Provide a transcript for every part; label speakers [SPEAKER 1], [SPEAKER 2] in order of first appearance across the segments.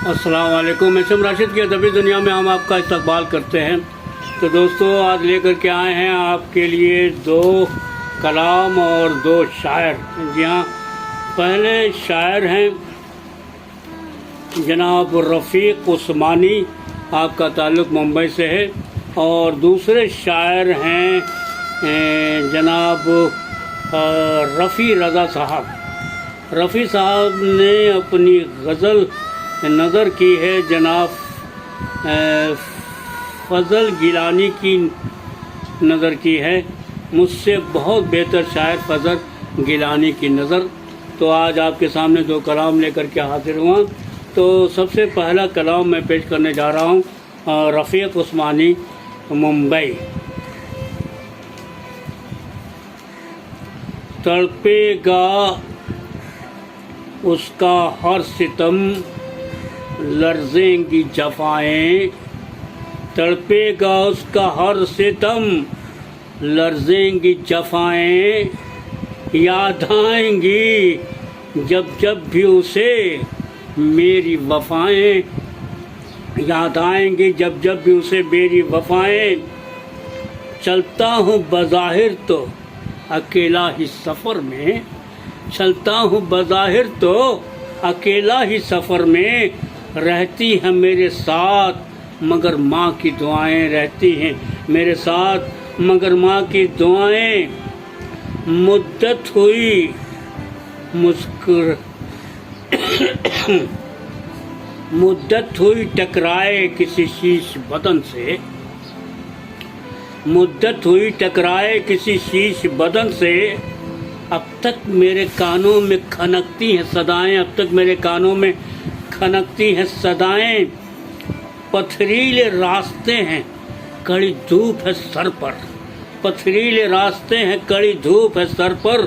[SPEAKER 1] السلام علیکم، میں شم راشد کی ادبی دنیا میں ہم آپ کا استقبال کرتے ہیں۔ تو دوستو، آج لے کر کے آئے ہیں آپ کے لیے 2 کلام اور 2 شاعر۔ جی ہاں، پہلے شاعر ہیں جناب رفیق عثمانی، آپ کا تعلق ممبئی سے ہے، اور دوسرے شاعر ہیں جناب رفیع رضا صاحب۔ رفیع صاحب نے اپنی غزل نظر کی ہے جناب فضل گیلانی کی نظر کی ہے، مجھ سے بہت بہتر شاعر فضل گیلانی کی نظر۔ تو آج آپ کے سامنے 2 کلام لے کر کے حاضر ہوا۔ تو سب سے پہلا کلام میں پیش کرنے جا رہا ہوں رفیق عثمانی، ممبئی۔ تڑپے گا اس کا ہر ستم، لرزیں گی جفائیں، تڑپے گا اس کا ہر ستم، لرزیں گی جفائیں، یاد آئیں گی جب جب بھی اسے میری وفائیں، یاد آئیں گی جب جب بھی اسے میری وفائیں، چلتا ہوں بظاہر تو اکیلا ہی سفر میں، چلتا ہوں بظاہر تو اکیلا ہی سفر میں، رہتی ہیں میرے ساتھ مگر ماں کی دعائیں، رہتی ہیں میرے ساتھ مگر ماں کی دعائیں، مدت ہوئی مدت ہوئی ٹکرائے کسی شیش بدن سے، مدت ہوئی ٹکرائے کسی شیش بدن سے، اب تک میرے کانوں میں کھنکتی ہیں صدائیں، اب تک میرے کانوں میں کھنکتی ہیں صدائیں، پتھریلے راستے ہیں کڑی دھوپ ہے سر پر، پتھریلے راستے ہیں کڑی دھوپ ہے سر پر،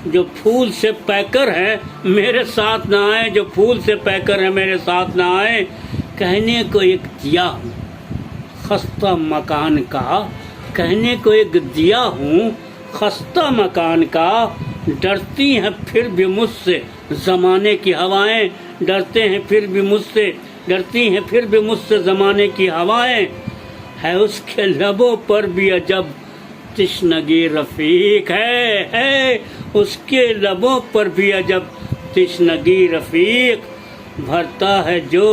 [SPEAKER 1] جو پھول سے پیکر ہے میرے ساتھ نہ آئے، جو پھول سے پیکر ہے میرے ساتھ نہ آئے، کہنے کو ایک دیا ہوں خستہ مکان کا، کہنے کو ایک دیا ہوں خستہ مکان کا، ڈرتی ہیں پھر بھی مجھ سے زمانے کی ہوائیں، ڈرتے ہیں پھر بھی مجھ سے، ڈرتی ہیں پھر بھی مجھ سے زمانے کی ہوائیں، ہے اس کے لبوں پر بھی عجب تشنگی رفیق، ہے اس کے لبوں پر بھی عجب تشنگی رفیق، بھرتا ہے جو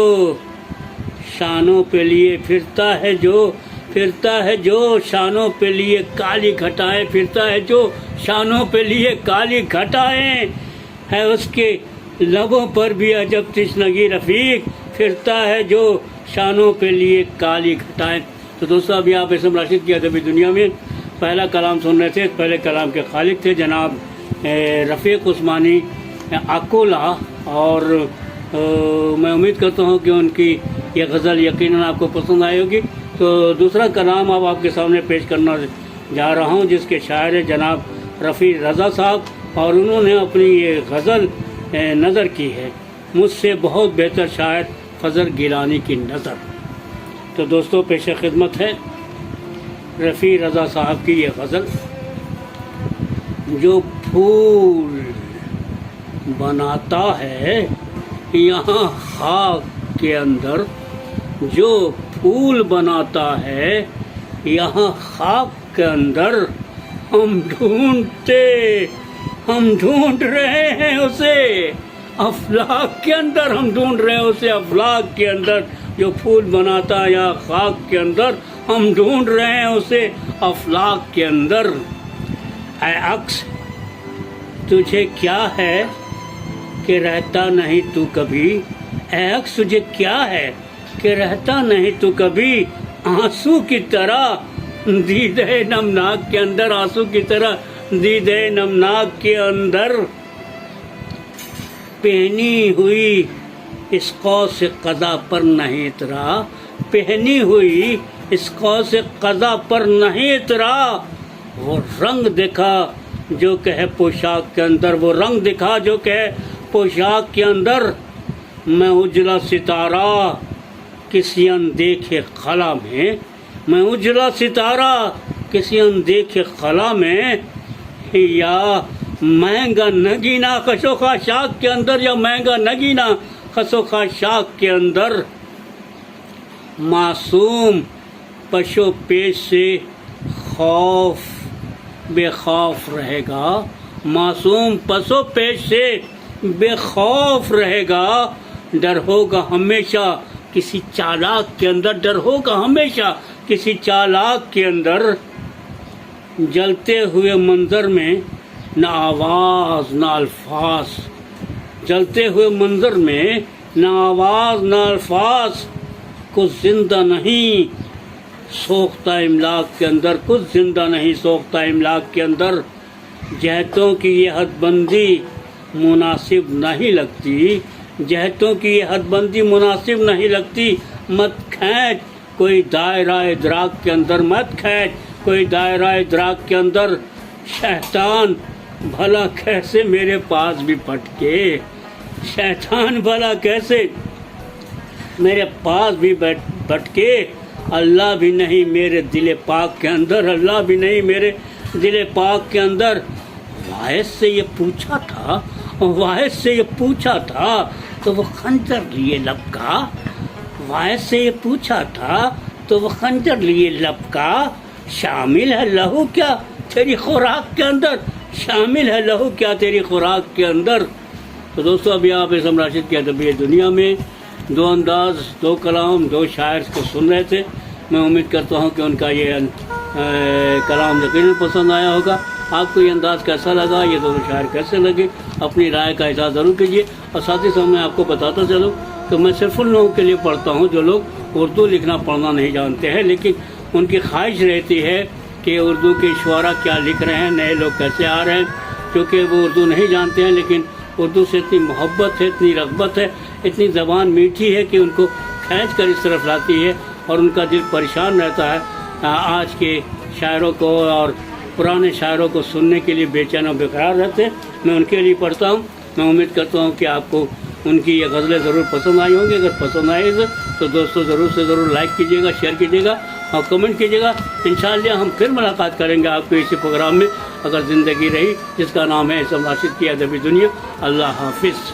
[SPEAKER 1] شانوں پہ لیے پھرتا ہے جو، پھرتا ہے جو شانوں پہ لیے کالی گھٹائیں، پھرتا ہے جو شانوں پہ لیے کالی گھٹائیں، ہے اس کے لبوں پر بھی عجب تشنگی رفیق، پھرتا ہے جو شانوں پہ لیے کالی گھٹائیں۔ تو دوستو، ابھی آپ شم راشد کی ادبی دنیا میں پہلا کلام سن رہے تھے۔ پہلے کلام کے خالق تھے جناب رفیق عثمانی اکولا، اور میں امید کرتا ہوں کہ ان کی یہ غزل یقیناً آپ کو پسند آئی ہوگی۔ تو دوسرا کلام اب آپ کے سامنے پیش کرنا جا رہا ہوں، جس کے شاعر ہیں جناب رفیع رضا صاحب، اور انہوں نے اپنی یہ غزل نظر کی ہے مجھ سے بہت بہتر شاعر فضل گیلانی کی نظر۔ تو دوستو، پیش خدمت ہے رفیع رضا صاحب کی یہ غزل۔ جو پھول بناتا ہے یہاں خاک کے اندر، جو پھول بناتا ہے یہاں خاک کے اندر، ہم ڈھونڈ رہے ہیں اسے افلاک کے اندر، ہم ڈھونڈ رہے ہیں اسے افلاک کے اندر، جو پھول بناتا ہے یہاں خاک کے اندر، ہم ڈھونڈ رہے ہیں اسے افلاک کے اندر۔ اے عکس تجھے کیا ہے کہ رہتا نہیں تو کبھی، اے عکس تجھے کیا ہے کہ رہتا نہیں تو کبھی، آنسو کی طرح دیدے نمناک کے اندر، آنسو کی طرح دیدے نمناک کے اندر، پہنی ہوئی اس قوس قضا پر نہیں اترا، پہنی ہوئی اس قوس قضا پر نہیں اترا، وہ رنگ دکھا جو کہ ہے پوشاک کے اندر، وہ رنگ دکھا جو کہ ہے پوشاک کے اندر، میں اجلا ستارہ کسی اندیکھے خلا میں، میں اجلا ستارہ کسی اندیکھے خلا میں، یا مہنگا نگینہ خشو خاشاک کے اندر، یا مہنگا نگینہ خسو خاشاک کے اندر معصوم پشو پیش سے خوف بے خوف رہے گا، معصوم پسو پیش سے بے خوف رہے گا، ڈر ہوگا ہمیشہ کسی چالاک کے اندر، ڈر ہوگا ہمیشہ کسی چالاک کے اندر، جلتے ہوئے منظر میں نہ آواز نہ الفاظ، جلتے ہوئے منظر میں نہ آواز نہ الفاظ، کچھ زندہ نہیں سوختہ املاک کے اندر، کچھ زندہ نہیں سوختہ املاک کے اندر، جہتوں کی یہ حد بندی مناسب نہیں لگتی، جہتوں کی یہ حد بندی مناسب نہیں لگتی، مت کھینچ کوئی دائرہ ادراک کے اندر، مت کھینچ کوئی دائرہ ادراک کے اندر، شیطان بھلا کیسے میرے پاس بھی پھٹکے، شیطان بھلا کیسے میرے پاس بھی بھٹکے، اللہ بھی نہیں میرے دل پاک کے اندر، اللہ بھی نہیں میرے دل پاک کے اندر۔ واعظ سے یہ پوچھا تھا، واعظ سے یہ پوچھا تھا تو وہ خنجر لیے لب کا، واعظ سے یہ پوچھا تھا تو وہ خنجر لیے لب کا، شامل ہے لہو کیا تیری خوراک کے اندر، شامل ہے لہو کیا تیری خوراک کے اندر۔ تو دوستو ابھی آپ اسم راشد کی ادبی دنیا میں دو انداز، دو کلام، دو شاعر کو سن رہے تھے۔ میں امید کرتا ہوں کہ ان کا یہ کلام یقیناً پسند آیا ہوگا۔ آپ کو یہ انداز کیسا لگا، یہ دونوں شاعر کیسے لگے، اپنی رائے کا اظہار ضرور کیجیے۔ اور ساتھ ہی ساتھ میں آپ کو بتاتا چلوں کہ میں صرف ان لوگوں کے لیے پڑھتا ہوں جو لوگ اردو لکھنا پڑھنا نہیں جانتے ہیں، لیکن ان کی خواہش رہتی ہے کہ اردو کے شعراء کیا لکھ رہے ہیں، نئے لوگ کیسے آ رہے ہیں، کیونکہ وہ اردو نہیں جانتے ہیں لیکن اردو سے اتنی محبت ہے، اتنی رغبت ہے، اتنی زبان میٹھی ہے کہ ان کو کھینچ کر اس طرف لاتی ہے اور ان کا دل پریشان رہتا ہے آج کے شاعروں کو اور پرانے شاعروں کو سننے کے لیے بے چین و بےقرار رہتے ہیں۔ میں ان کے لیے پڑھتا ہوں۔ میں امید کرتا ہوں کہ آپ کو ان کی یہ غزلیں ضرور پسند آئی ہوں گی۔ اگر پسند آئے تو دوستوں ضرور سے ضرور لائک کیجیے گا، شیئر کیجیے گا اور کمنٹ کیجیے گا۔ انشاءاللہ ہم پھر ملاقات کریں گے آپ کو اسی پروگرام میں، اگر زندگی رہی، جس کا نام ہے اسم راشد کی ادبی دنیا۔ اللہ حافظ۔